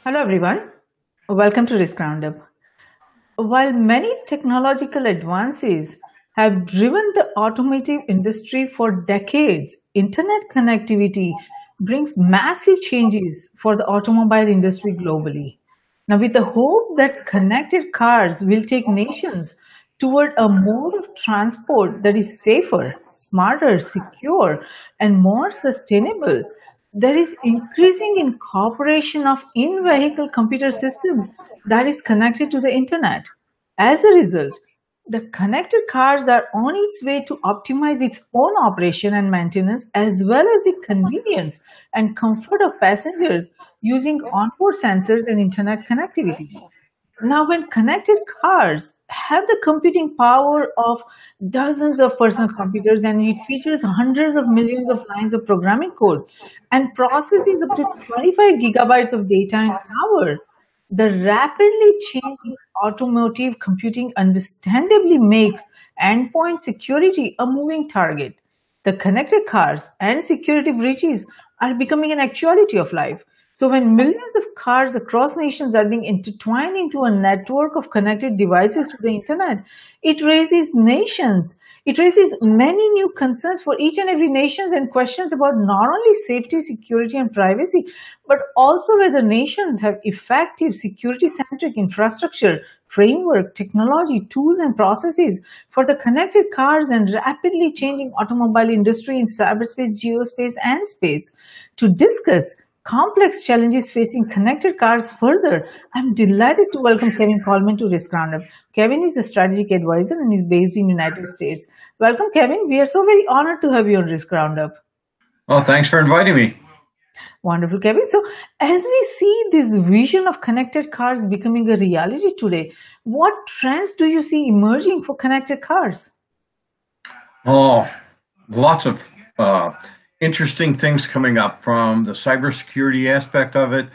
Hello, everyone. Welcome to Risk Roundup. While many technological advances have driven the automotive industry for decades, internet connectivity brings massive changes for the automobile industry globally. Now, with the hope that connected cars will take nations toward a mode of transport that is safer, smarter, secure, and more sustainable, there is increasing incorporation of in-vehicle computer systems that is connected to the internet. As a result, the connected cars are on its way to optimize its own operation and maintenance as well as the convenience and comfort of passengers using onboard sensors and internet connectivity. Now, when connected cars have the computing power of dozens of personal computers and it features hundreds of millions of lines of programming code and processes up to 25 gigabytes of data an hour, the rapidly changing automotive computing understandably makes endpoint security a moving target. The connected cars and security breaches are becoming an actuality of life. So, when millions of cars across nations are being intertwined into a network of connected devices to the internet, it raises many new concerns for each and every nation and questions about not only safety, security, and privacy, but also whether nations have effective security centric infrastructure, framework, technology, tools, and processes for the connected cars and rapidly changing automobile industry in cyberspace, geospace, and space. To discuss complex challenges facing connected cars further, I'm delighted to welcome Kevin Coleman to Risk Roundup. Kevin is a strategic advisor and is based in United States. Welcome, Kevin. We are so very honored to have you on Risk Roundup. Well, thanks for inviting me. Wonderful, Kevin. So, as we see this vision of connected cars becoming a reality today, what trends do you see emerging for connected cars? Oh, lots of interesting things coming up from the cybersecurity aspect of it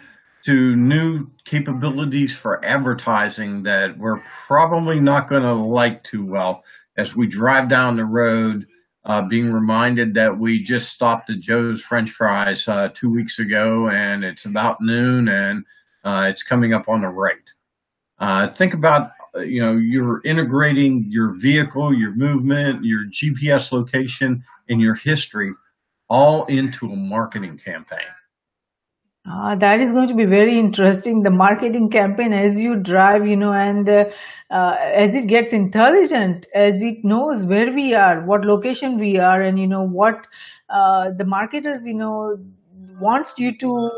to new capabilities for advertising that we're probably not going to like too well as we drive down the road, being reminded that we just stopped at Joe's French Fries 2 weeks ago and it's about noon and it's coming up on the right. Think about you're integrating your vehicle, your movement, your GPS location, and your history all into a marketing campaign. That is going to be very interesting. The marketing campaign as you drive, and as it gets intelligent, as it knows where we are, what location we are, and what the marketers, wants you to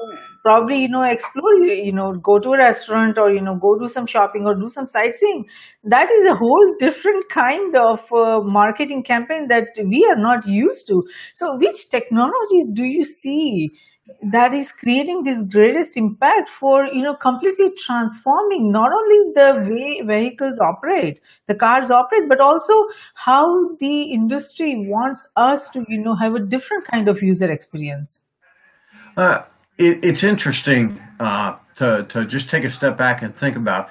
probably, explore, go to a restaurant or, go do some shopping or do some sightseeing. That is a whole different kind of marketing campaign that we are not used to. So, which technologies do you see that is creating this greatest impact for completely transforming not only the way vehicles operate, the cars operate, but also how the industry wants us to have a different kind of user experience? Uh, it's interesting to just take a step back and think about.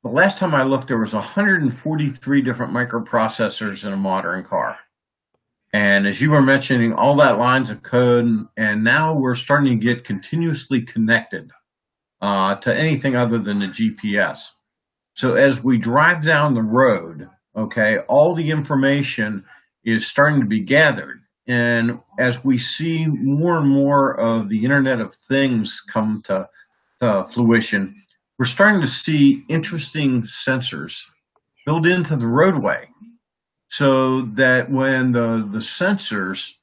The last time I looked, there was 143 different microprocessors in a modern car. And as you were mentioning, all that lines of code, and now we're starting to get continuously connected to anything other than the GPS. So as we drive down the road, okay, all the information is starting to be gathered. And as we see more and more of the Internet of Things come to fruition, we're starting to see interesting sensors built into the roadway so that when the sensors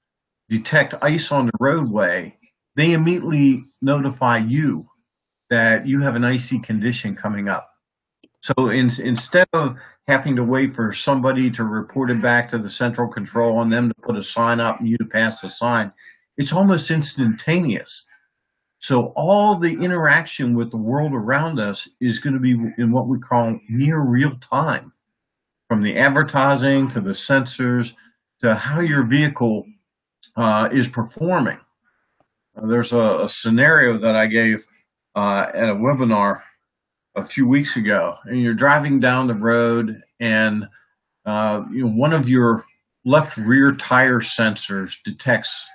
detect ice on the roadway, they immediately notify you that you have an icy condition coming up. So instead of having to wait for somebody to report it back to the central control and them to put a sign up and you to pass the sign, it's almost instantaneous. So all the interaction with the world around us is going to be in what we call near real time, from the advertising to the sensors to how your vehicle is performing. There's a scenario that I gave at a webinar a few weeks ago, and you're driving down the road and one of your left rear tire sensors detects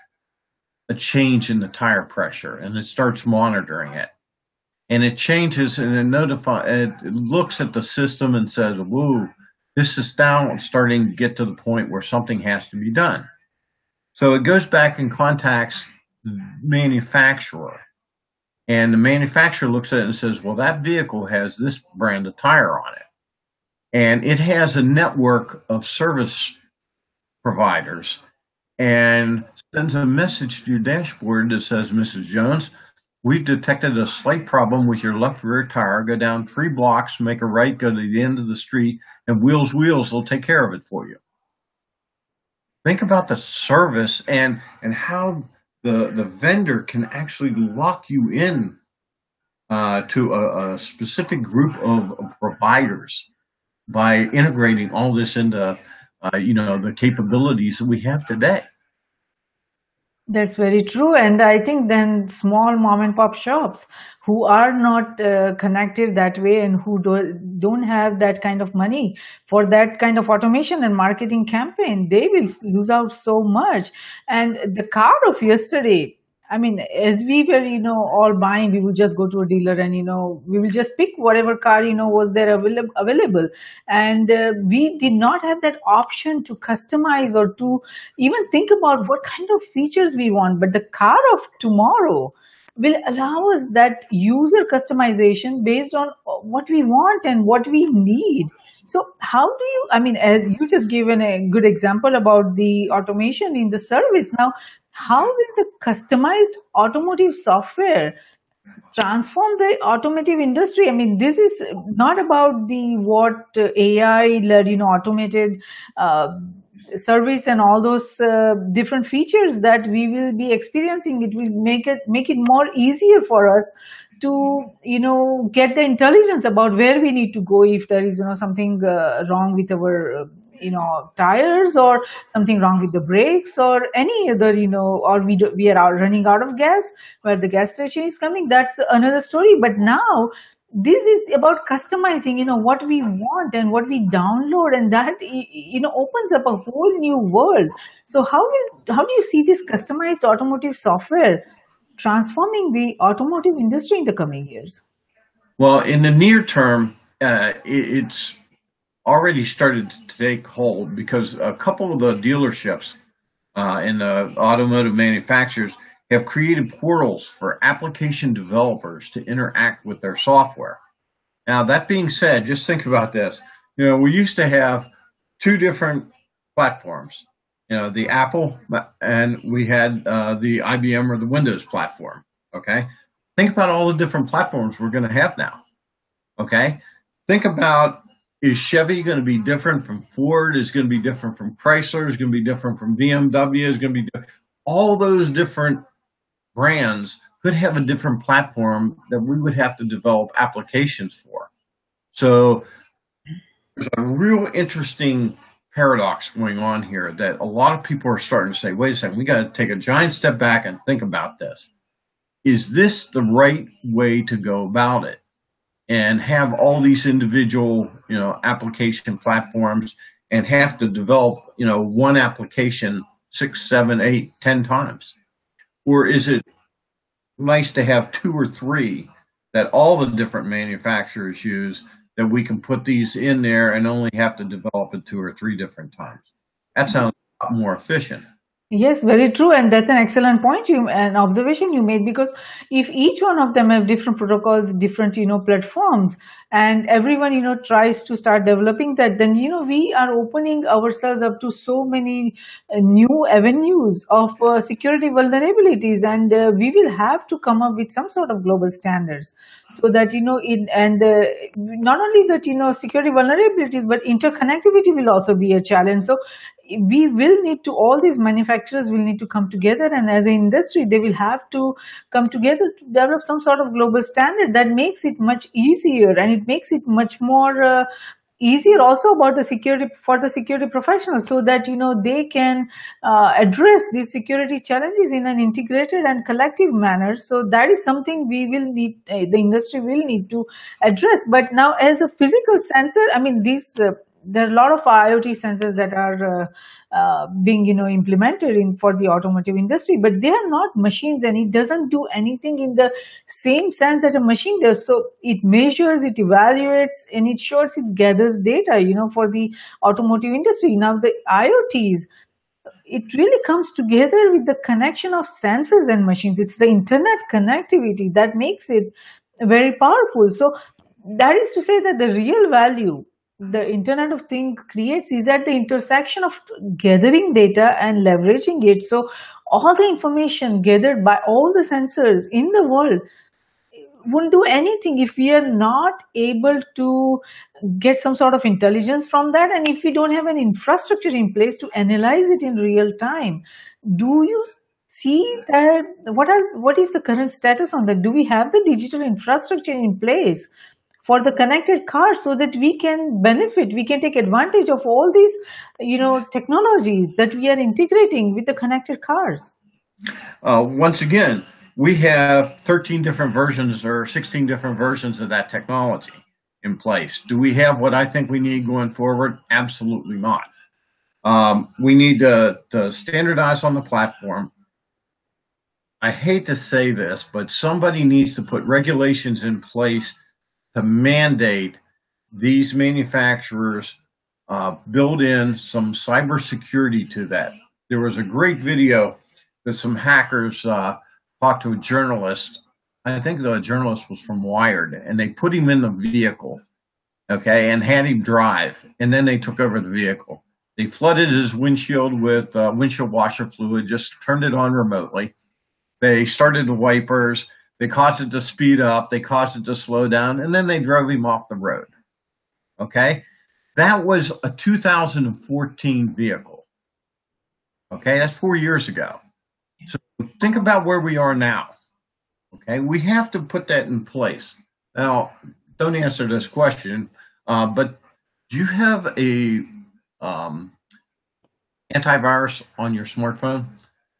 a change in the tire pressure and it starts monitoring it. and it changes and it looks at the system and says, whoa, this is now starting to get to the point where something has to be done. So it goes back and contacts the manufacturer, and the manufacturer looks at it and says, well, that vehicle has this brand of tire on it, and it has a network of service providers, and sends a message to your dashboard that says, Mrs. Jones, we've detected a slight problem with your left rear tire. Go down 3 blocks, make a right, go to the end of the street, and Wheels will take care of it for you. Think about the service and how the vendor can actually lock you in to a specific group of providers by integrating all this into the capabilities that we have today. That's very true. And I think then small mom and pop shops who are not connected that way and who don't have that kind of money for that kind of automation and marketing campaign, they will lose out so much. And the car of yesterday, I mean, as we were, all buying, we would just go to a dealer and, we will just pick whatever car, was there available. And we did not have that option to customize or to even think about what kind of features we want. But the car of tomorrow will allow us that user customization based on what we want and what we need. So how do you, I mean, as you just given a good example about the automation in the service, now, how will the customized automotive software transform the automotive industry? I mean, this is not about the what AI led, automated service and all those different features that we will be experiencing. It will make it more easier for us to get the intelligence about where we need to go if there is something wrong with our tires, or something wrong with the brakes, or any other or we are running out of gas where the gas station is coming. That's another story. But now this is about customizing what we want and what we download, and that opens up a whole new world. So how do you see this customized automotive software transforming the automotive industry in the coming years? Well, in the near term, it's already started to take hold, because a couple of the dealerships and the automotive manufacturers have created portals for application developers to interact with their software. Now, that being said, just think about this. We used to have 2 different platforms, the Apple, and we had the IBM or the Windows platform. Okay. Think about all the different platforms we're going to have now. Okay. Think about, is Chevy going to be different from Ford? Is going to be different from Chrysler? Is going to be different from BMW? Is going to be all those different brands could have a different platform that we would have to develop applications for. So there's a real interesting paradox going on here that a lot of people are starting to say, wait a second, we got to take a giant step back and think about this. Is this the right way to go about it? And have all these individual, application platforms and have to develop, one application 6, 7, 8, 10 times? Or is it nice to have 2 or 3 that all the different manufacturers use, that we can put these in there and only have to develop it 2 or 3 different times? That sounds a lot more efficient. Yes, very true. And that's an excellent point, an observation you made, because if each one of them have different protocols, different, platforms, and everyone, tries to start developing that, then, we are opening ourselves up to so many new avenues of security vulnerabilities, and we will have to come up with some sort of global standards so that, not only that, security vulnerabilities, but interconnectivity will also be a challenge. So we will need to, all these manufacturers will need to come together, and as an industry, they will have to come together to develop some sort of global standard that makes it much easier, and it makes it much more easier also about the security for the security professionals, so that they can address these security challenges in an integrated and collective manner. So that is something we will need, the industry will need to address. But now, as a physical sensor, I mean, these there are a lot of IoT sensors that are being implemented in for the automotive industry, but they are not machines, and it doesn't do anything in the same sense that a machine does. So it measures, it evaluates, and it shows, it gathers data for the automotive industry. Now the IoTs, it really comes together with the connection of sensors and machines. It's the internet connectivity that makes it very powerful. So that is to say that the real value the Internet of Things creates is at the intersection of gathering data and leveraging it. So all the information gathered by all the sensors in the world won't do anything if we are not able to get some sort of intelligence from that, and if we don't have an infrastructure in place to analyze it in real time. Do you see that? What is the current status on that? Do we have the digital infrastructure in place for the connected car so that we can benefit, we can take advantage of all these technologies that we are integrating with the connected cars? Once again, we have 13 different versions or 16 different versions of that technology in place. Do we have what I think we need going forward? Absolutely not. We need to standardize on the platform. I hate to say this, but somebody needs to put regulations in place to mandate these manufacturers build in some cybersecurity to that. There was a great video that some hackers talked to a journalist. I think the journalist was from Wired, and they put him in the vehicle, okay, and had him drive, and then they took over the vehicle. They flooded his windshield with windshield washer fluid, just turned it on remotely. They started the wipers. They caused it to speed up. They caused it to slow down, and then they drove him off the road, okay? That was a 2014 vehicle, okay? That's 4 years ago. So think about where we are now, okay? We have to put that in place. Now, don't answer this question, but do you have a antivirus on your smartphone?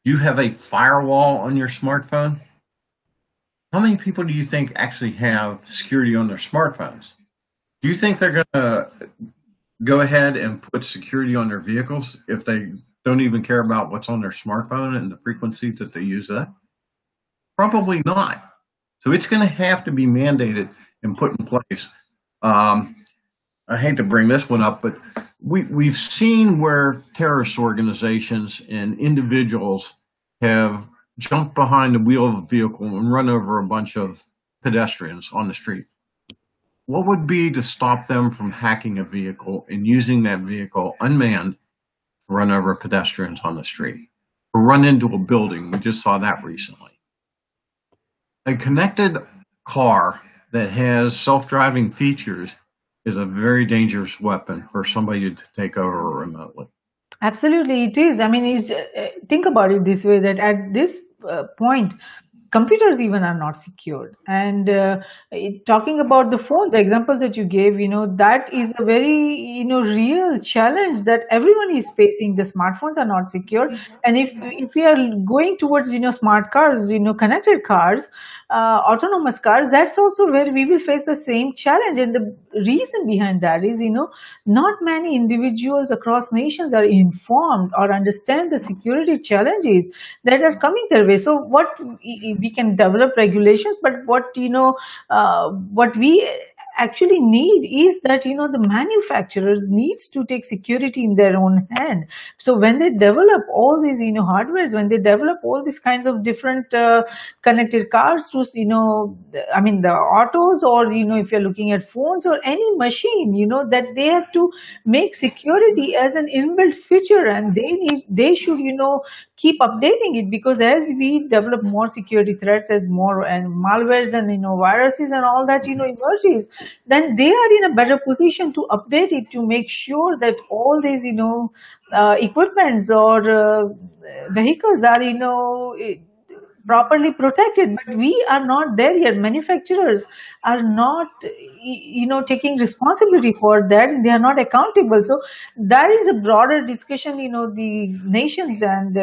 Do you have a firewall on your smartphone? How many people do you think actually have security on their smartphones? Do you think they're going to go ahead and put security on their vehicles if they don't even care about what's on their smartphone and the frequency that they use that? Probably not. So it's going to have to be mandated and put in place. I hate to bring this one up, but we've seen where terrorist organizations and individuals have jumped behind the wheel of a vehicle and run over a bunch of pedestrians on the street. What would be to stop them from hacking a vehicle and using that vehicle unmanned to run over pedestrians on the street or run into a building? We just saw that recently. A connected car that has self-driving features is a very dangerous weapon for somebody to take over remotely. Absolutely, it is. I mean, think about it this way, that at this point, computers even are not secured. And talking about the phone, the example that you gave, that is a very, real challenge that everyone is facing. The smartphones are not secure. And if we are going towards, smart cars, connected cars, autonomous cars, that's also where we will face the same challenge. And the reason behind that is, not many individuals across nations are informed or understand the security challenges that are coming their way. So what we can develop regulations, but what we actually need is that the manufacturers needs to take security in their own hand. So when they develop all these hardwares, when they develop all these kinds of different connected cars to the autos, or if you're looking at phones or any machine, that they have to make security as an inbuilt feature, and they should keep updating it, because as we develop more security threats, as more and malwares and viruses and all that emerges, then they are in a better position to update it, to make sure that all these equipments or vehicles are properly protected. But we are not there yet. Manufacturers are not taking responsibility for that. They are not accountable. So that is a broader discussion. The nations and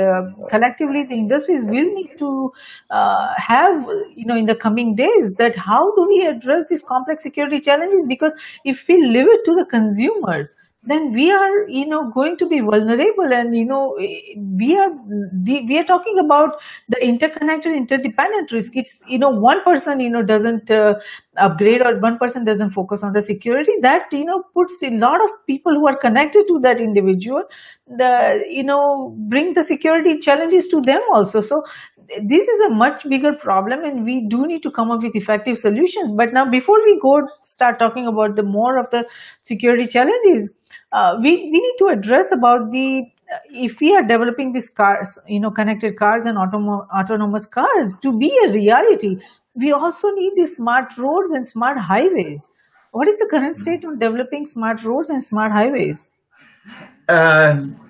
collectively the industries will need to have in the coming days, that how do we address these complex security challenges, because if we leave it to the consumers, then we are, going to be vulnerable. And we are talking about the interconnected, interdependent risk. It's, one person, doesn't upgrade, or one person doesn't focus on the security, that puts a lot of people who are connected to that individual, bring the security challenges to them also. So this is a much bigger problem, and we do need to come up with effective solutions. But now, before we go start talking about the more of the security challenges, we need to address about the if we are developing these cars, connected cars and autonomous cars to be a reality, we also need the smart roads and smart highways. What is the current state on developing smart roads and smart highways?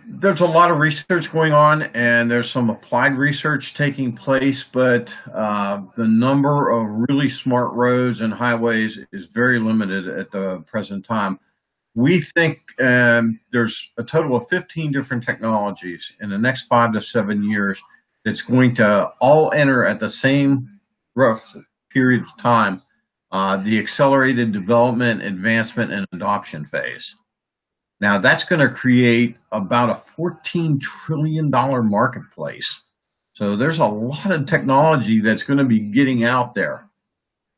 There's a lot of research going on, and there's some applied research taking place, but the number of really smart roads and highways is very limited at the present time. We think there's a total of 15 different technologies in the next 5 to 7 years that's going to all enter at the same rough period of time, the accelerated development, advancement, and adoption phase. Now, that's going to create about a $14 trillion marketplace. So there's a lot of technology that's going to be getting out there.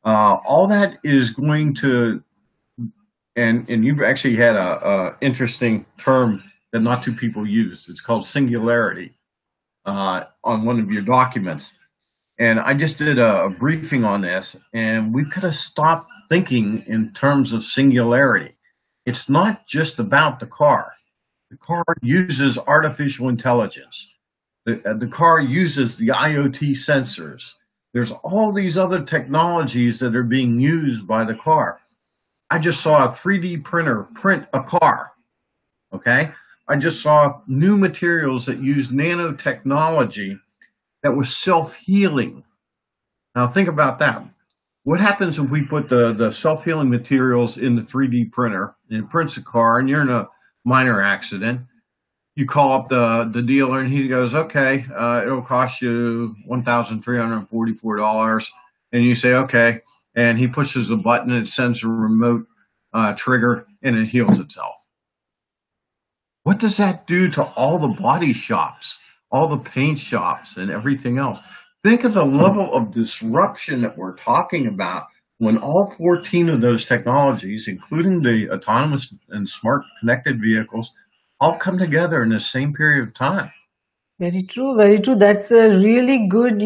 All that is going to, and you've actually had a interesting term that not too people use. It's called singularity on one of your documents. And I just did a briefing on this, and we've got to stop thinking in terms of singularity. It's not just about the car. The car uses artificial intelligence. The car uses the IoT sensors. There's all these other technologies that are being used by the car. I just saw a 3D printer print a car, okay? I just saw new materials that use nanotechnology that was self-healing. Now think about that. What happens if we put the self-healing materials in the 3D printer and it prints a car and you're in a minor accident? You call up the dealer and he goes, okay, it'll cost you $1,344. And you say, okay. And he pushes a button and it sends a remote trigger and it heals itself. What does that do to all the body shops, all the paint shops and everything else? Think of the level of disruption that we're talking about when all 14 of those technologies, including the autonomous and smart connected vehicles, all come together in the same period of time. Very true, very true. That's a really good,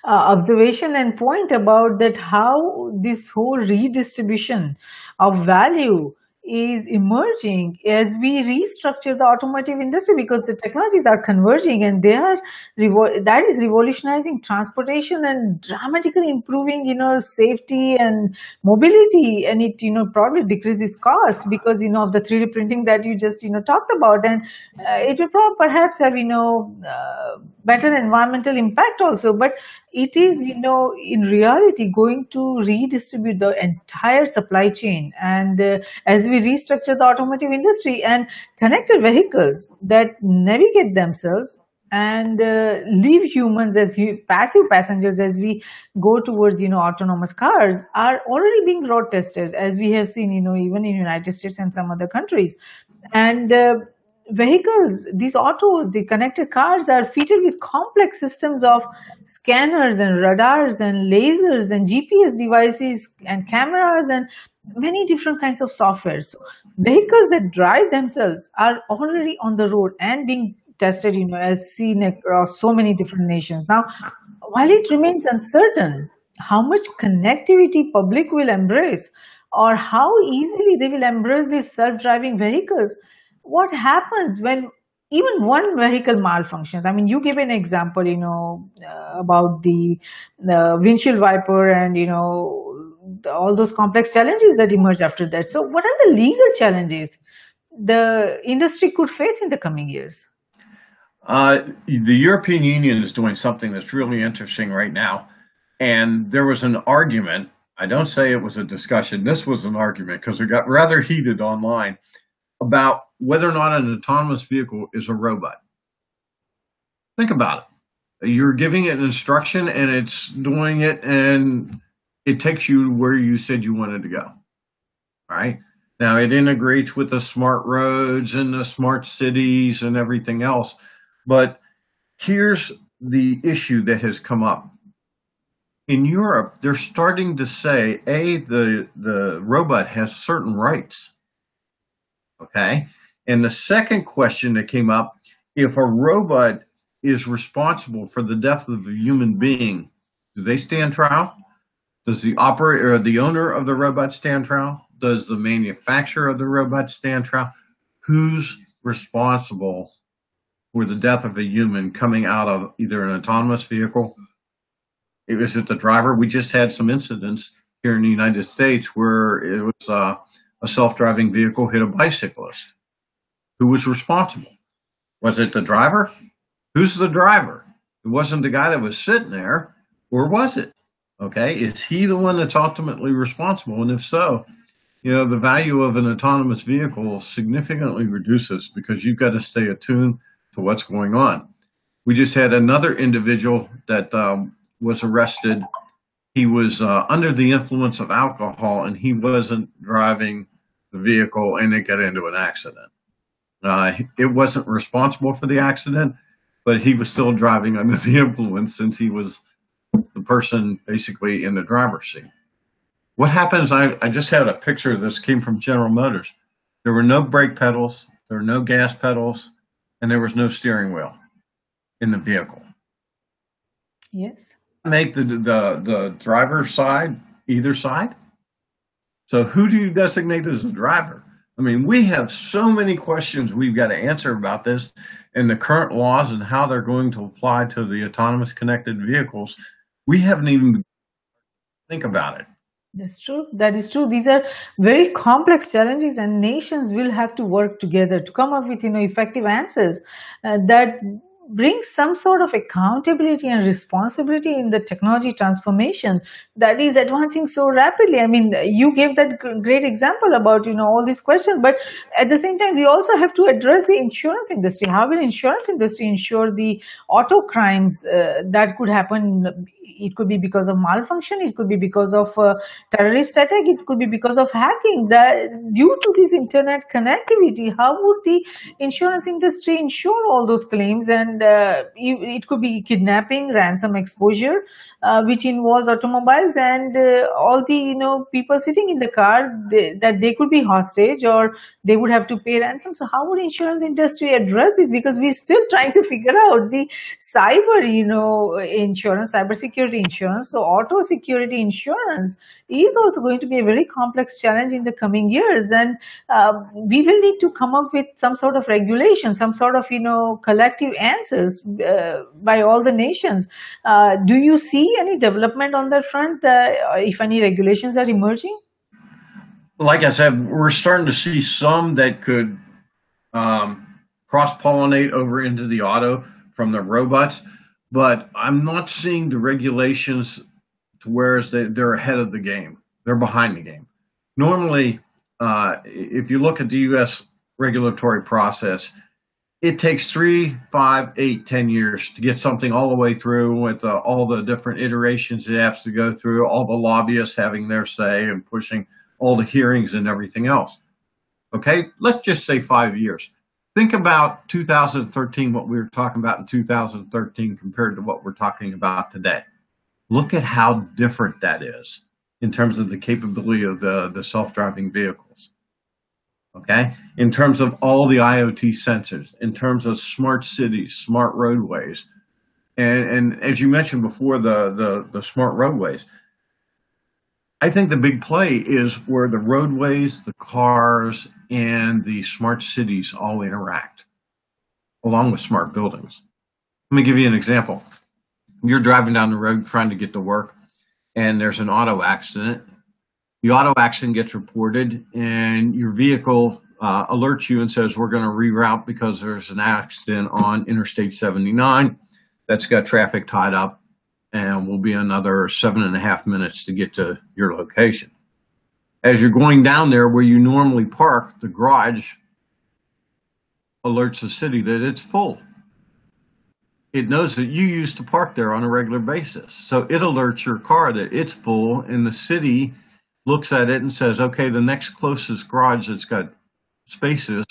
observation and point about that, how this whole redistribution of value is emerging as we restructure the automotive industry, because the technologies are converging and they are that is revolutionizing transportation and dramatically improving, safety and mobility, and it, probably decreases cost because, of the 3D printing that you just, talked about. And it will perhaps have, better environmental impact also. But it is, in reality going to redistribute the entire supply chain. And as we restructure the automotive industry, and connected vehicles that navigate themselves and leave humans as passive passengers as we go towards, autonomous cars, are already being road tested, as we have seen, even in United States and some other countries. And vehicles, these autos, the connected cars, are fitted with complex systems of scanners and radars and lasers and GPS devices and cameras and many different kinds of software. So vehicles that drive themselves are already on the road and being tested, as seen across so many different nations. Now, while it remains uncertain how much connectivity public will embrace or how easily they will embrace these self-driving vehicles, what happens when even one vehicle malfunctions? I mean, you gave an example, about the windshield wiper and, all those complex challenges that emerge after that. So what are the legal challenges the industry could face in the coming years? The European Union is doing something that's really interesting right now. And there was an argument. I don't say it was a discussion. This was an argument because it got rather heated online about whether or not an autonomous vehicle is a robot. Think about it. You're giving it an instruction and it's doing it, and it takes you where you said you wanted to go. All right. Now it integrates with the smart roads and the smart cities and everything else. But here's the issue that has come up. In Europe, they're starting to say, the robot has certain rights. Okay. And the second question that came up, if a robot is responsible for the death of a human being, do they stand trial? Does the operator or the owner of the robot stand trial? Does the manufacturer of the robot stand trial? Who's responsible for the death of a human coming out of either an autonomous vehicle? Is it the driver? We just had some incidents here in the United States where it was a self-driving vehicle hit a bicyclist. Who was responsible? Was it the driver? Who's the driver? It wasn't the guy that was sitting there, or was it? Okay, is he the one that's ultimately responsible? And if so, the value of an autonomous vehicle significantly reduces because you've got to stay attuned to what's going on. We just had another individual that was arrested. He was under the influence of alcohol, and he wasn't driving the vehicle, and it got into an accident. It wasn't responsible for the accident, but he was still driving under the influence since he was the person basically in the driver's seat. What happens? I just had a picture of this, came from General Motors. There were no brake pedals, there were no gas pedals, and there was no steering wheel in the vehicle. Yes. Make the driver's side either side. So who do you designate as the driver? I mean, we have so many questions we've got to answer about this and the current laws and how they're going to apply to the autonomous connected vehicles. We haven't even think about it. That's true. That is true. These are very complex challenges, and nations will have to work together to come up with effective answers that bring some sort of accountability and responsibility in the technology transformation that is advancing so rapidly. I mean, you gave that great example about all these questions, but at the same time, we also have to address the insurance industry. How will insurance industry ensure the auto crimes that could happen? It could be because of malfunction, it could be because of terrorist attack, it could be because of hacking. That due to this internet connectivity, how would the insurance industry insure all those claims? And it could be kidnapping, ransom exposure, which involves automobiles and all the people sitting in the car, that they could be hostage or they would have to pay ransom. So how would insurance industry address this? Because we're still trying to figure out the cyber insurance, cyber security insurance. So auto security insurance is also going to be a very complex challenge in the coming years, and we will need to come up with some sort of regulation, some sort of collective answers by all the nations. Do you see any development on that front, if any regulations are emerging? Like I said, we're starting to see some that could cross-pollinate over into the auto from the robots, but I'm not seeing the regulations to where they're ahead of the game. They're behind the game. Normally, if you look at the U.S. regulatory process, it takes 3, 5, 8, 10 years to get something all the way through with all the different iterations it has to go through, all the lobbyists having their say and pushing all the hearings and everything else. Okay, let's just say 5 years. Think about 2013, what we were talking about in 2013 compared to what we're talking about today. Look at how different that is in terms of the capability of the self-driving vehicles. Okay, in terms of all the IoT sensors, in terms of smart cities, smart roadways, and as you mentioned before, the smart roadways. I think the big play is where the roadways, the cars, and the smart cities all interact, along with smart buildings. Let me give you an example. You're driving down the road trying to get to work, and there's an auto accident. The auto accident gets reported, and your vehicle alerts you and says, we're going to reroute because there's an accident on Interstate 79 that's got traffic tied up, and will be another 7.5 minutes to get to your location. As you're going down there where you normally park, the garage alerts the city that it's full. It knows that you used to park there on a regular basis. So it alerts your car that it's full, and the city looks at it and says, okay, the next closest garage that's got spaces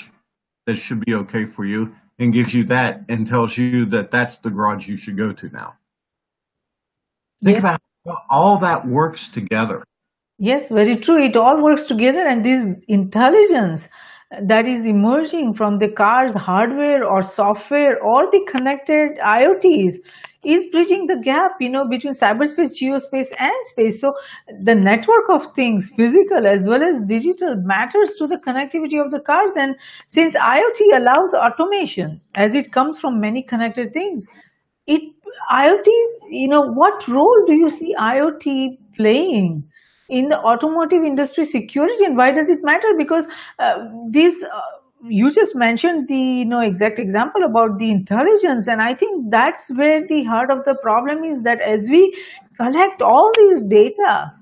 that should be okay for you, and gives you that and tells you that that's the garage you should go to now. Think Yes. about how all that works together. Yes, very true. It all works together, and this intelligence that is emerging from the car's hardware or software or the connected IoTs is bridging the gap, between cyberspace, geospace, and space. So the network of things, physical as well as digital, matters to the connectivity of the cars. And since IoT allows automation, as it comes from many connected things, it IoT, what role do you see IoT playing in the automotive industry security, and why does it matter? Because these you just mentioned the exact example about the intelligence, and I think that's where the heart of the problem is, that as we collect all these data,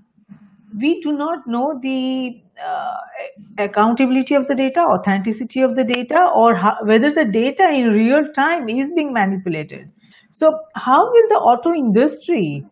we do not know the accountability of the data, authenticity of the data, or whether the data in real time is being manipulated. So how will the auto industry,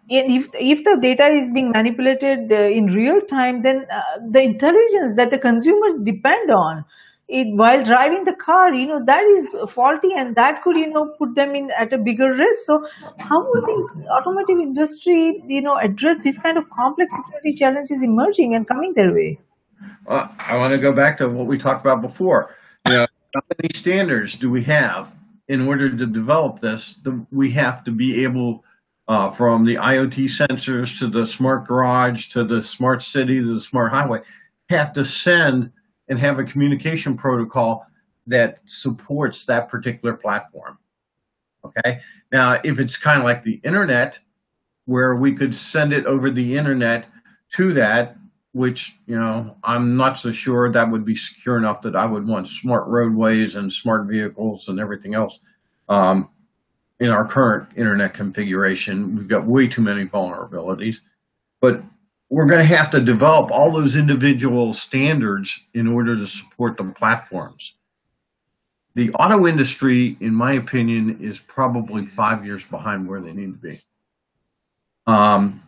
if the data is being manipulated in real time, then the intelligence that the consumers depend on it while driving the car, that is faulty, and that could put them in at a bigger risk. So how will this automotive industry address this kind of complex security challenges emerging and coming their way? I want to go back to what we talked about before. How many standards do we have in order to develop this? We have to be able, from the IoT sensors to the smart garage to the smart city to the smart highway, have to send and have a communication protocol that supports that particular platform. Okay. Now, if it's kind of like the internet, where we could send it over the internet to that, which, I'm not so sure that would be secure enough that I would want smart roadways and smart vehicles and everything else. In our current internet configuration, we've got way too many vulnerabilities. But we're going to have to develop all those individual standards in order to support the platforms. The auto industry, in my opinion, is probably 5 years behind where they need to be.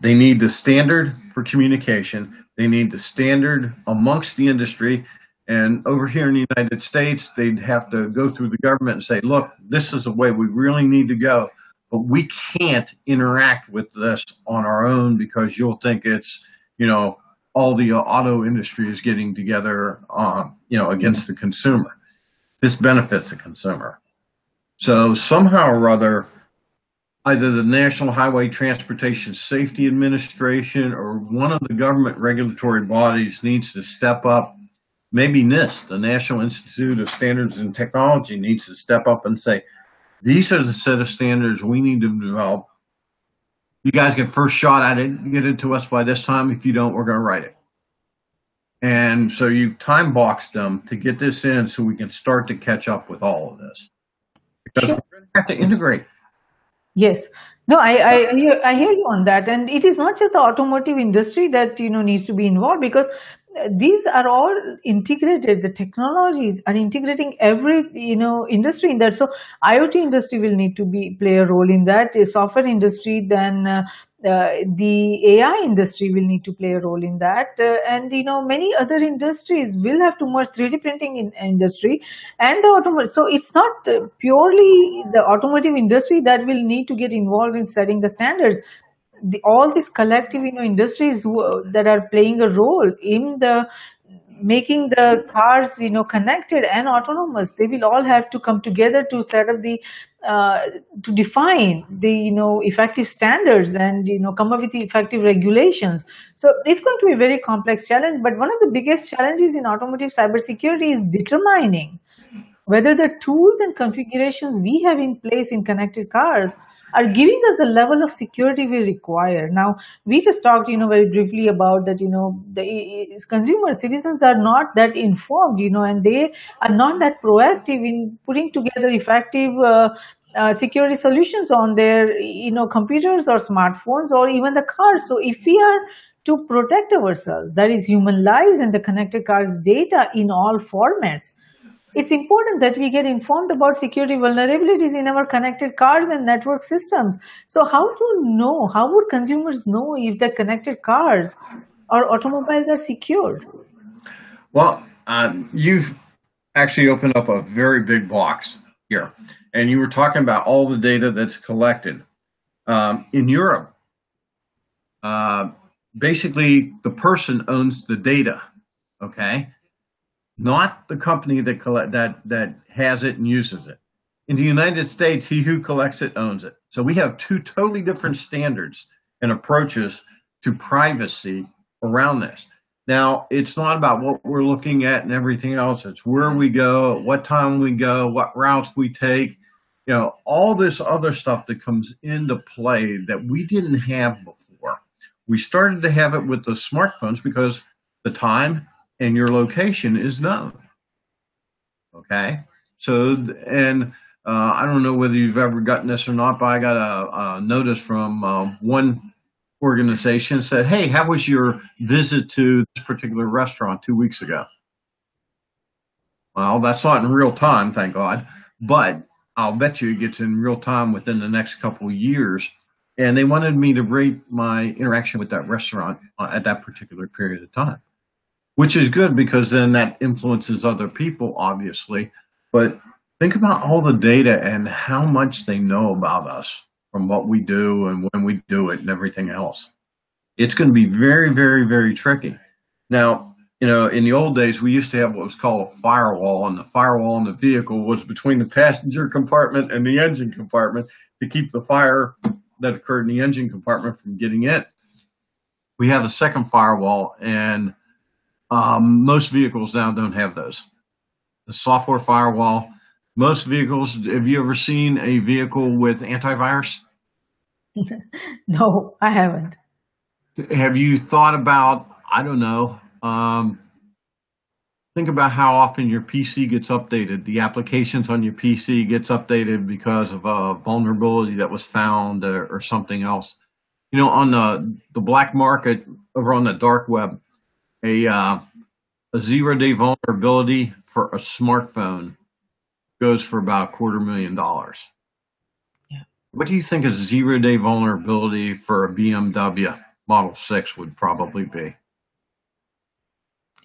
They need the standard for communication. They need the standard amongst the industry. And over here in the United States, they'd have to go through the government and say, look, this is the way we really need to go. But we can't interact with this on our own, because you'll think it's, all the auto industry is getting together, against the consumer. This benefits the consumer. So somehow or other, either the National Highway Transportation Safety Administration or one of the government regulatory bodies needs to step up. Maybe NIST, the National Institute of Standards and Technology, needs to step up and say, these are the set of standards we need to develop. You guys get first shot at it, get it to us by this time. If you don't, we're going to write it. And so you time box them to get this in so we can start to catch up with all of this. Because Sure. we're going to have to integrate. Yes. No, I hear you on that. And it is not just the automotive industry that, needs to be involved, because these are all integrated. The technologies are integrating every, industry in that. So IoT industry will need to play a role in that. A software industry, then the AI industry will need to play a role in that. And, many other industries will have to merge, 3D printing industry and the automotive. So it's not purely the automotive industry that will need to get involved in setting the standards. All these collective industries that are playing a role in the making the cars connected and autonomous, they will all have to come together to set up the to define the effective standards and come up with the effective regulations. So it's going to be a very complex challenge, but one of the biggest challenges in automotive cybersecurity is determining whether the tools and configurations we have in place in connected cars are giving us the level of security we require. Now, we just talked, very briefly about that, the consumers, citizens are not that informed, and they are not that proactive in putting together effective security solutions on their, computers or smartphones or even the cars. So if we are to protect ourselves, that is human lives and the connected cars data in all formats, it's important that we get informed about security vulnerabilities in our connected cars and network systems. So how would consumers know if the connected cars our automobiles are secured? Well, you've actually opened up a very big box here, and you were talking about all the data that's collected in Europe. Uh, Basically, the person owns the data. Okay, not the company that has it and uses it. In the United States, he who collects it owns it. So we have two totally different standards and approaches to privacy around this. Now, it's not about what we're looking at and everything else. It's where we go, what time we go, what routes we take, all this other stuff that comes into play that we didn't have before. We started to have it with the smartphones because the time and your location is known. Okay. So, and I don't know whether you've ever gotten this or not, but I got a notice from one organization that said, "Hey, how was your visit to this particular restaurant 2 weeks ago?" Well, that's not in real time, thank God, but I'll bet you it gets in real time within the next couple of years. And they wanted me to rate my interaction with that restaurant at that particular period of time, which is good because then that influences other people, obviously. But think about all the data and how much they know about us from what we do and when we do it and everything else. It's going to be very, very, very tricky. Now, in the old days, we used to have what was called a firewall, and the firewall in the vehicle was between the passenger compartment and the engine compartment to keep the fire that occurred in the engine compartment from getting in. We have a second firewall, and most vehicles now don't have those. The software firewall, most vehicles, have you ever seen a vehicle with antivirus? No, I haven't. Have you thought about, I don't know, think about how often your PC gets updated. The applications on your PC gets updated because of a vulnerability that was found or something else. On the black market over on the dark web, a 0-day vulnerability for a smartphone goes for about $250,000. Yeah. What do you think a 0-day vulnerability for a BMW Model 6 would probably be?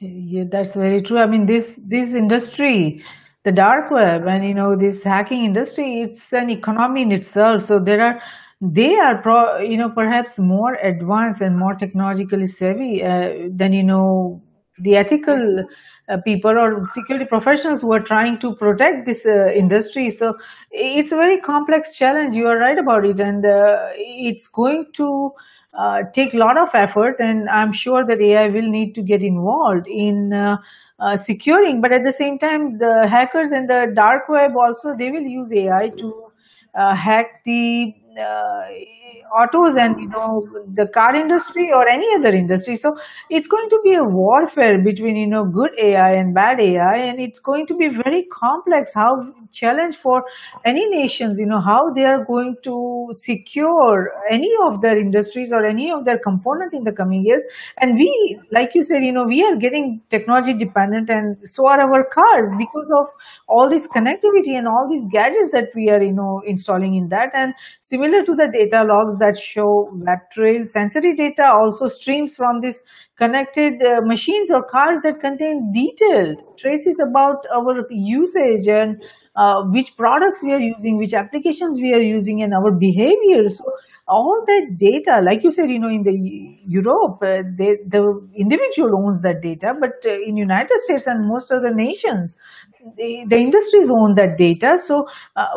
Yeah, that's very true. I mean, this industry, the dark web, and this hacking industry, it's an economy in itself. So they are perhaps more advanced and more technologically savvy than the ethical people or security professionals who are trying to protect this industry. So it's a very complex challenge. You are right about it, and it's going to take a lot of effort, and I'm sure that AI will need to get involved in securing. But at the same time, the hackers and the dark web also, they will use AI to hack the autos and the car industry or any other industry. So it's going to be a warfare between good AI and bad AI, and it's going to be very complex. How challenge for any nations, how they are going to secure any of their industries or any of their component in the coming years. And we, like you said, we are getting technology dependent, and so are our cars, because of all this connectivity and all these gadgets that we are installing in that. And similar to the data logs that show web trails, sensory data also streams from this connected machines or cars that contain detailed traces about our usage and which products we are using, which applications we are using, and our behavior. So all that data, like you said, in the Europe, the individual owns that data, but in United States and most other nations, the industries own that data. So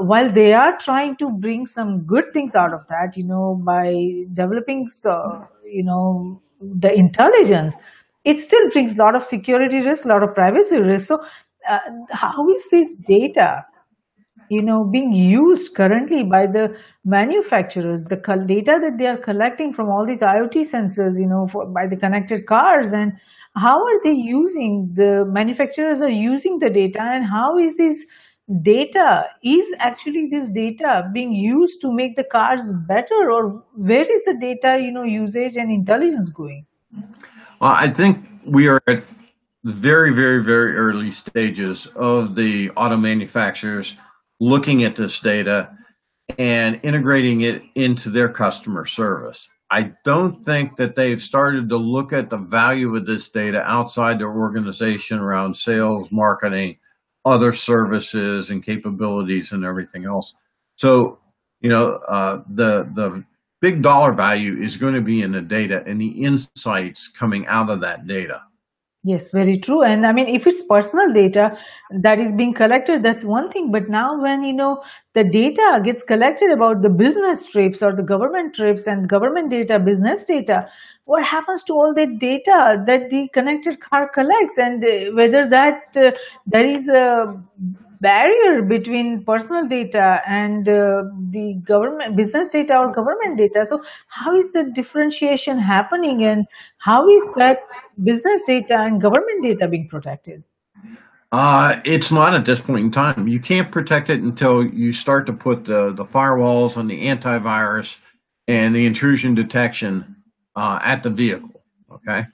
while they are trying to bring some good things out of that, by developing, the intelligence, it still brings a lot of security risk, a lot of privacy risk. So how is this data being used currently by the manufacturers, the data that they are collecting from all these IoT sensors, by the connected cars, and how are they using, the manufacturers are using the data, and how is this data, is actually this data being used to make the cars better, or where is the data, usage and intelligence going? Well, I think we are at the very, very, very early stages of the auto manufacturers looking at this data and integrating it into their customer service. I don't think that they've started to look at the value of this data outside their organization around sales, marketing, other services and capabilities and everything else. So, the big dollar value is going to be in the data and the insights coming out of that data. Yes, very true. And I mean, if it's personal data that is being collected, that's one thing. But now, when the data gets collected about the business trips or the government trips and government data, business data, what happens to all that data that the connected car collects, and whether that there is a barrier between personal data and the government business data or government data. So how is the differentiation happening, and how is that business data and government data being protected? It's not at this point in time. You can't protect it until you start to put the firewalls and the antivirus and the intrusion detection at the vehicle. Okay.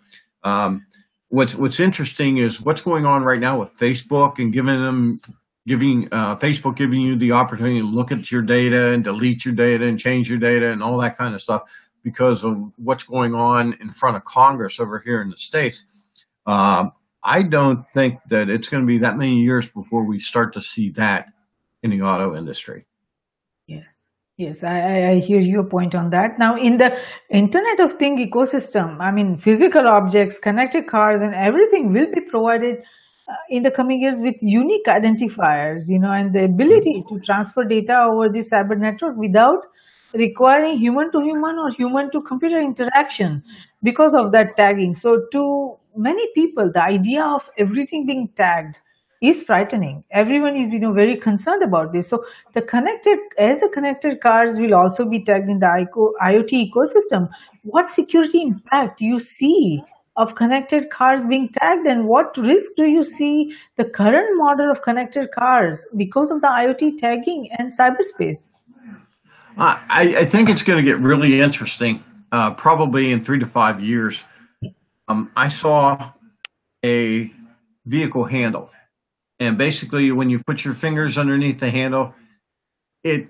What's interesting is what's going on right now with Facebook and giving Facebook giving you the opportunity to look at your data and delete your data and change your data and all that kind of stuff because of what's going on in front of Congress over here in the States. I don't think that it's going to be that many years before we start to see that in the auto industry. Yes, yes, I hear your point on that. Now, in the Internet of Things ecosystem, I mean, physical objects, connected cars, and everything will be provided in the coming years with unique identifiers, and the ability to transfer data over the cyber network without requiring human to human or human to computer interaction because of that tagging. So, to many people, the idea of everything being tagged is frightening. Everyone is, very concerned about this. So the connected cars will also be tagged in the IoT ecosystem. What security impact do you see of connected cars being tagged, and what risk do you see the current model of connected cars because of the IoT tagging and cyberspace? I think it's going to get really interesting, probably in 3 to 5 years. I saw a vehicle handle, and basically, when you put your fingers underneath the handle, it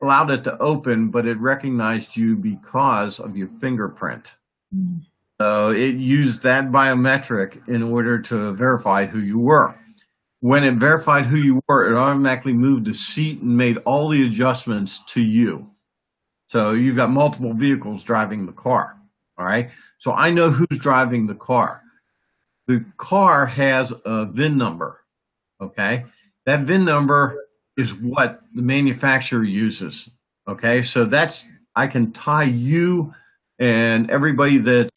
allowed it to open, but it recognized you because of your fingerprint. Mm. So it used that biometric in order to verify who you were. When it verified who you were, it automatically moved the seat and made all the adjustments to you. So you've got multiple vehicles driving the car. All right. So I know who's driving the car. The car has a VIN number. Okay. That VIN number is what the manufacturer uses. Okay. So I can tie you and everybody that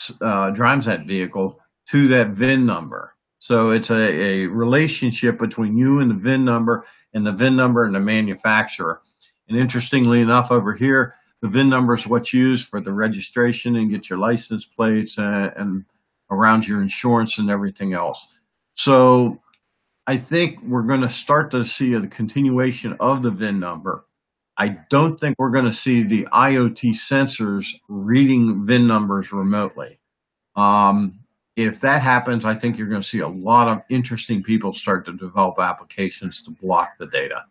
drives that vehicle to that VIN number. So it's a relationship between you and the VIN number and the VIN number and the manufacturer. And interestingly enough, over here, the VIN number is what's used for the registration and get your license plates and around your insurance and everything else. So I think we're going to start to see a continuation of the VIN number. I don't think we're going to see the IoT sensors reading VIN numbers remotely. If that happens, I think you're going to see a lot of interesting people start to develop applications to block the data.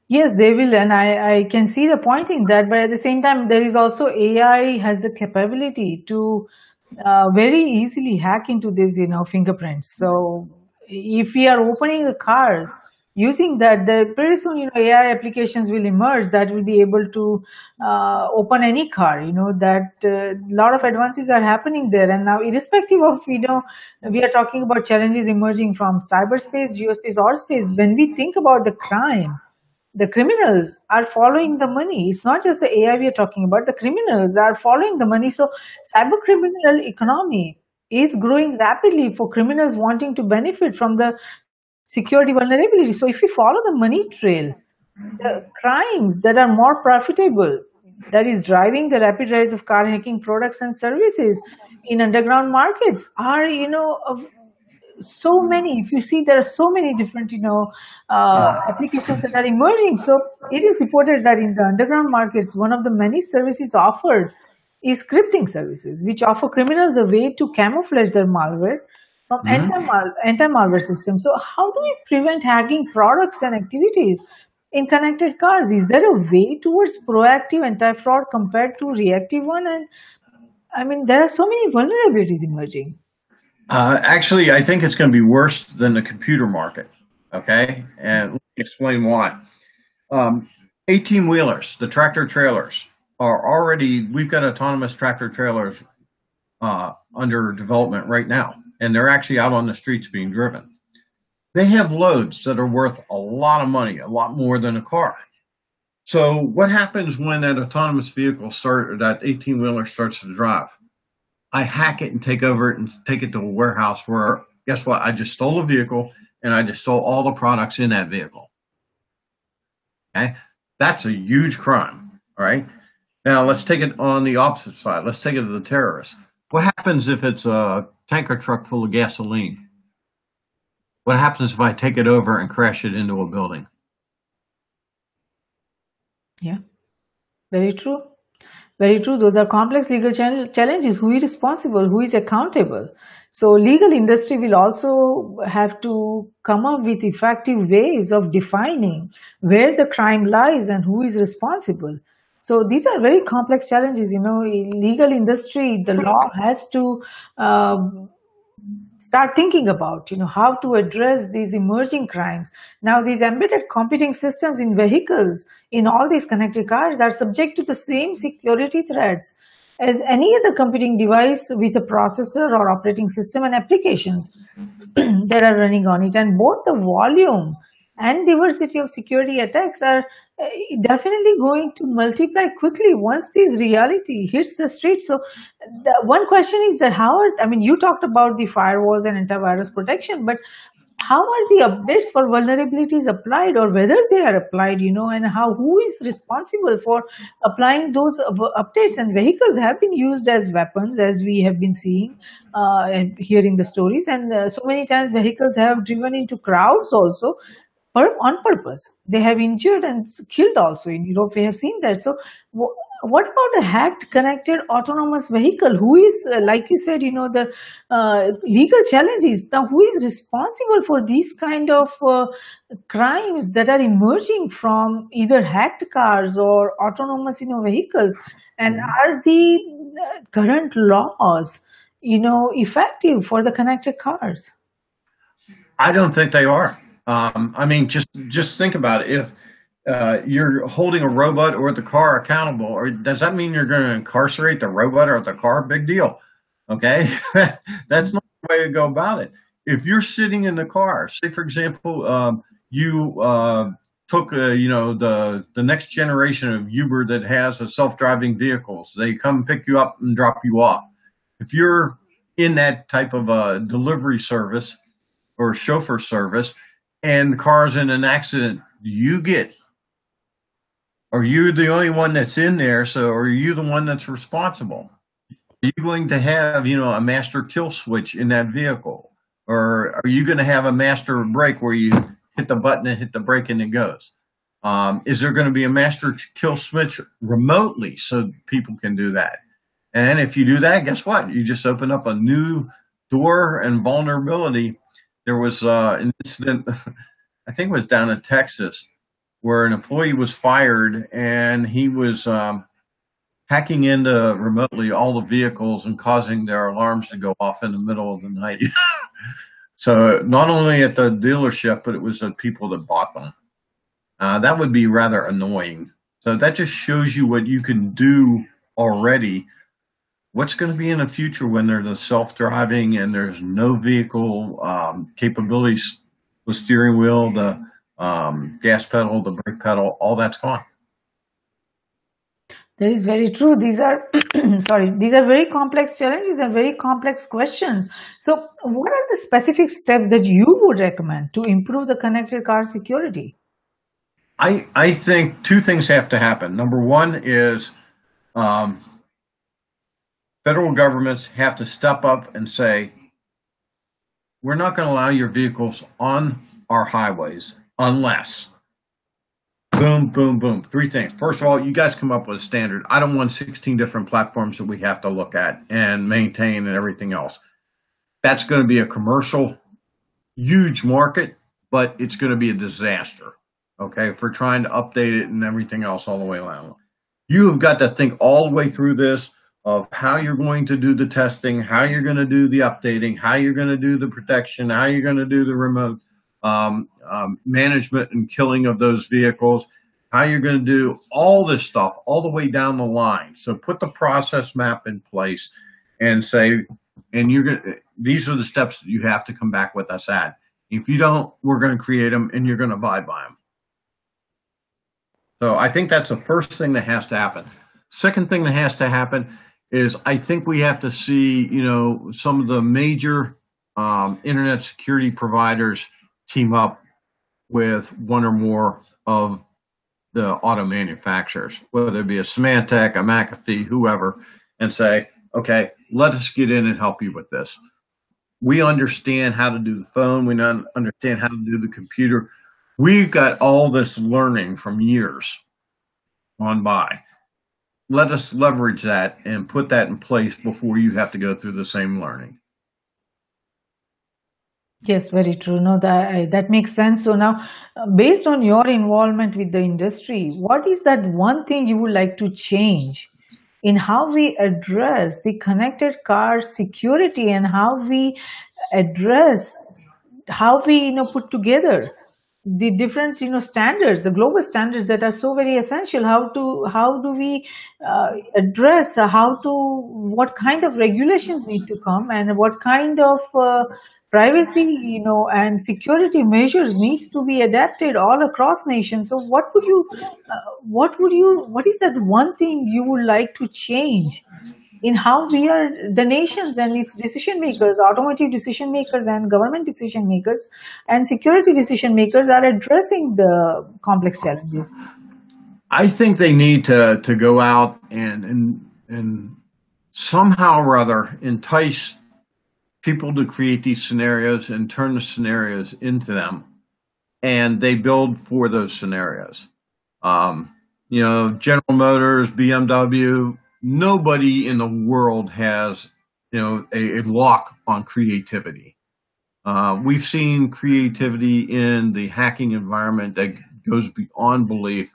Yes, they will, and I can see the point in that. But at the same time, there is also AI has the capability to very easily hack into these, fingerprints. So if we are opening the cars using that, pretty soon, AI applications will emerge that will be able to open any car. That a lot of advances are happening there. And now, irrespective of, we are talking about challenges emerging from cyberspace, geospace, or space. When we think about the crime, the criminals are following the money. It's not just the AI we are talking about. The criminals are following the money. So cyber criminal economy is growing rapidly for criminals wanting to benefit from the security vulnerability. So if we follow the money trail, the crimes that are more profitable, that is driving the rapid rise of car hacking products and services in underground markets are, so many. If you see, there are so many different applications that are emerging. So it is reported that in the underground markets, one of the many services offered is scripting services, which offer criminals a way to camouflage their malware from anti-malware systems. So how do we prevent hacking products and activities in connected cars? Is there a way towards proactive anti-fraud compared to reactive one? And I mean, there are so many vulnerabilities emerging. Actually, I think it's going to be worse than the computer market. Okay, and let me explain why. Um, 18 wheelers, the tractor trailers, are already, we've got autonomous tractor trailers under development right now, and they're actually out on the streets being driven. They have loads that are worth a lot of money, a lot more than a car. So, what happens when that autonomous vehicle or that 18 wheeler starts to drive? I hack it and take over it and take it to a warehouse where, guess what? I just stole a vehicle and I just stole all the products in that vehicle. Okay. That's a huge crime. All right. Now let's take it on the opposite side. Let's take it to the terrorists. What happens if it's a tanker truck full of gasoline? What happens if I take it over and crash it into a building? Yeah, very true. Very true. Those are complex legal challenges. Who is responsible? Who is accountable? So legal industry will also have to come up with effective ways of defining where the crime lies and who is responsible. So these are very complex challenges. You know, legal industry, the law has to start thinking about, you know, how to address these emerging crimes. Now these embedded computing systems in vehicles, in all these connected cars, are subject to the same security threats as any other computing device with a processor or operating system and applications that are running on it. And both the volume and diversity of security attacks are definitely going to multiply quickly once this reality hits the street. So the one question is that I mean, you talked about the firewalls and antivirus protection, but how are the updates for vulnerabilities applied, or whether they are applied, you know, and who is responsible for applying those updates? And vehicles have been used as weapons, as we have been seeing and hearing the stories, and so many times vehicles have driven into crowds also on purpose. They have injured and killed also. In Europe we have seen that. So what about a hacked connected autonomous vehicle? Who is, like you said, you know, the legal challenges. Now who is responsible for these kind of crimes that are emerging from either hacked cars or autonomous, you know, vehicles? And are the current laws, you know, effective for the connected cars? I don't think they are. I mean, just think about it. If you're holding a robot or the car accountable, or does that mean you're going to incarcerate the robot or the car? Big deal. Okay, that's not the way to go about it. If you're sitting in the car, say for example, you took you know, the next generation of Uber that has a self-driving vehicles. They come pick you up and drop you off. If you're in that type of a delivery service or chauffeur service, and the car's in an accident, are you the only one that's in there? So are you the one that's responsible? Are you going to have, you know, a master kill switch in that vehicle? Or are you going to have a master brake where you hit the button and hit the brake and it goes? Is there going to be a master kill switch remotely so people can do that? And if you do that, guess what? You just open up a new door and vulnerability. There was an incident, I think it was down in Texas, where an employee was fired and he was hacking into remotely all the vehicles and causing their alarms to go off in the middle of the night. So not only at the dealership, but it was the people that bought them. That would be rather annoying. So that just shows you what you can do already. What's going to be in the future when there's a self-driving and there's no vehicle capabilities, the steering wheel, the gas pedal, the brake pedal, all that's gone. That is very true. These are sorry, these are very complex challenges and very complex questions. So what are the specific steps that you would recommend to improve the connected car security? I think two things have to happen. Number one is federal governments have to step up and say, we're not going to allow your vehicles on our highways unless, boom, boom, boom. Three things. First of all, you guys come up with a standard. I don't want 16 different platforms that we have to look at and maintain and everything else. That's going to be a commercial, huge market, but it's going to be a disaster, okay, for trying to update it and everything else all the way around. You have got to think all the way through this. of how you're going to do the testing, how you're going to do the updating, how you're going to do the protection, how you're going to do the remote management and killing of those vehicles, how you're going to do all this stuff all the way down the line. So put the process map in place and say, and these are the steps that you have to come back with us at. If you don't, we're going to create them and you're going to abide by them. So I think that's the first thing that has to happen. Second thing that has to happen is I think we have to see, some of the major internet security providers team up with one or more of the auto manufacturers, whether it be a Symantec, a McAfee, whoever, and say, okay, let us get in and help you with this. We understand how to do the phone. We understand how to do the computer. We've got all this learning from years on by. Let us leverage that and put that in place before you have to go through the same learning. Yes, very true. No, that makes sense. So now, based on your involvement with the industry, what is that one thing you would like to change in how we address the connected car security and how we address, how we put together the different standards, the global standards that are so very essential? How do we address what kind of regulations need to come, and what kind of privacy and security measures needs to be adapted all across nations? So what is that one thing you would like to change in how we are, the nations and its decision makers, automotive decision makers and government decision makers and security decision makers are addressing the complex challenges? I think they need to go out and somehow or other entice people to create these scenarios and turn the scenarios into them, and they build for those scenarios. General Motors, BMW, nobody in the world has, a lock on creativity. We've seen creativity in the hacking environment that goes beyond belief.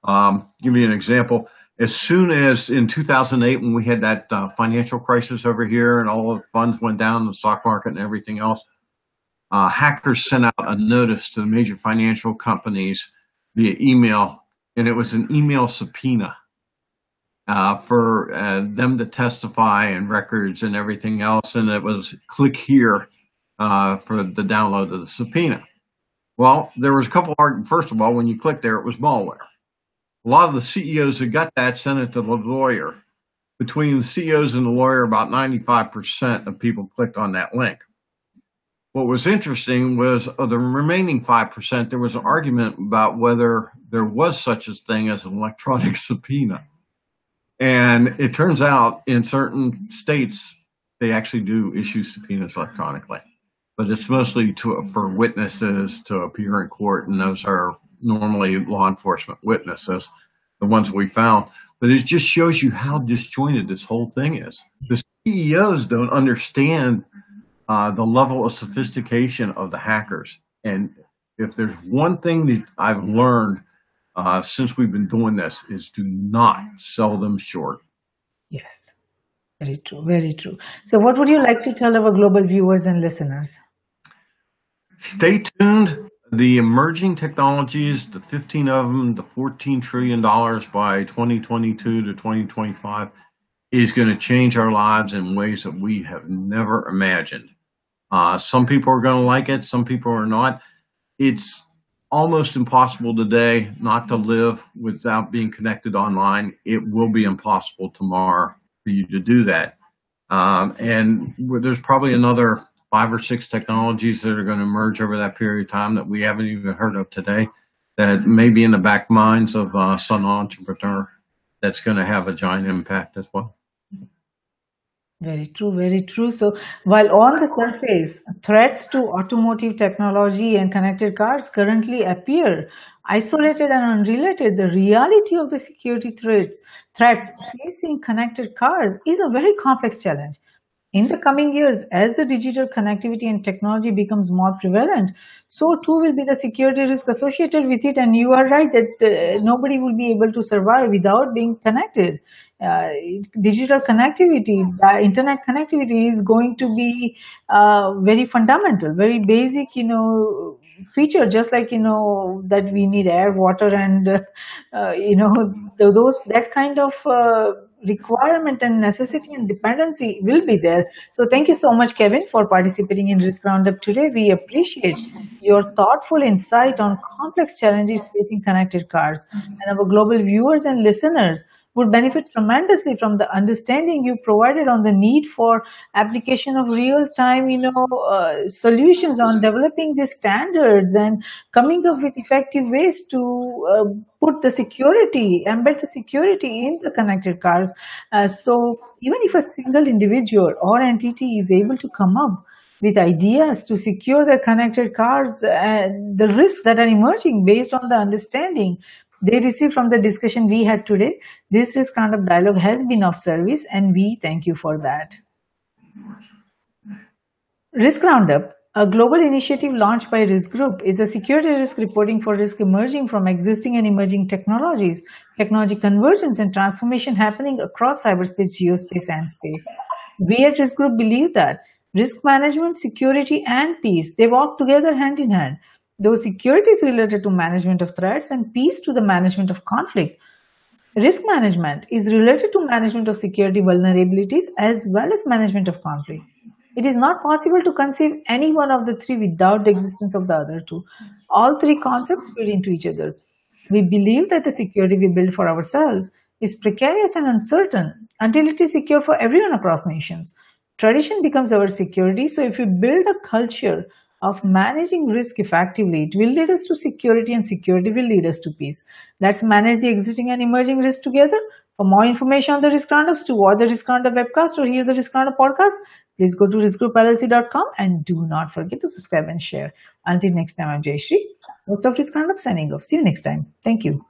Give you an example. As soon as in 2008, when we had that financial crisis over here and all of the funds went down in the stock market and everything else, hackers sent out a notice to the major financial companies via email, and it was an email subpoena for them to testify and records and everything else, and it was click here for the download of the subpoena. Well, there was a couple of, first of all, when you click there, it was malware. A lot of the CEOs that got that sent it to the lawyer. Between the CEOs and the lawyer, about 95% of people clicked on that link. What was interesting was of the remaining 5%, there was an argument about whether there was such a thing as an electronic subpoena. And it turns out in certain states, they actually do issue subpoenas electronically. But it's mostly for witnesses to appear in court, and those are normally law enforcement witnesses, the ones we found. But it just shows you how disjointed this whole thing is. The CEOs don't understand the level of sophistication of the hackers. And if there's one thing that I've learned since we've been doing this, is do not sell them short. Yes, very true, very true. So what would you like to tell our global viewers and listeners? Stay tuned. The emerging technologies, the 15 of them, the $14 trillion by 2022 to 2025, is going to change our lives in ways that we have never imagined. Some people are going to like it, some people are not. It's almost impossible today not to live without being connected online. It will be impossible tomorrow for you to do that. And there's probably another 5 or 6 technologies that are going to emerge over that period of time that we haven't even heard of today, that may be in the back minds of some entrepreneur that's going to have a giant impact as well. Very true, very true. So while on the surface, threats to automotive technology and connected cars currently appear isolated and unrelated, the reality of the security threats facing connected cars is a very complex challenge. In the coming years, as the digital connectivity and technology becomes more prevalent, so too will be the security risk associated with it. And you are right that nobody will be able to survive without being connected. uh, digital connectivity, internet connectivity is going to be very fundamental, very basic, feature, just like, that we need air, water, and, those, that kind of requirement and necessity and dependency will be there. So thank you so much, Kevin, for participating in Risk Roundup today. We appreciate your thoughtful insight on complex challenges facing connected cars, and our global viewers and listeners would benefit tremendously from the understanding you provided on the need for application of real-time, solutions on developing these standards and coming up with effective ways to put the security, embed the security in the connected cars. So even if a single individual or entity is able to come up with ideas to secure their connected cars, the risks that are emerging based on the understanding they receive from the discussion we had today, this risk kind of dialogue has been of service, and we thank you for that. Risk Roundup, a global initiative launched by Risk Group, is a security risk reporting for risk emerging from existing and emerging technologies, technology convergence and transformation happening across cyberspace, geospace, and space. We at Risk Group believe that risk management, security, and peace, they walk together hand in hand. Though security is related to management of threats and peace to the management of conflict, risk management is related to management of security vulnerabilities as well as management of conflict. It is not possible to conceive any one of the three without the existence of the other two. All three concepts feed into each other. We believe that the security we build for ourselves is precarious and uncertain until it is secure for everyone across nations. Tradition becomes our security, so if we build a culture of managing risk effectively, it will lead us to security, and security will lead us to peace. Let's manage the existing and emerging risks together. For more information on the Risk Roundups, to watch the Risk Roundup webcast or hear the Risk Roundup podcast, please go to riskgroupllc.com and do not forget to subscribe and share. Until next time, I'm Jayashree, host of Risk Roundup, signing off. See you next time. Thank you.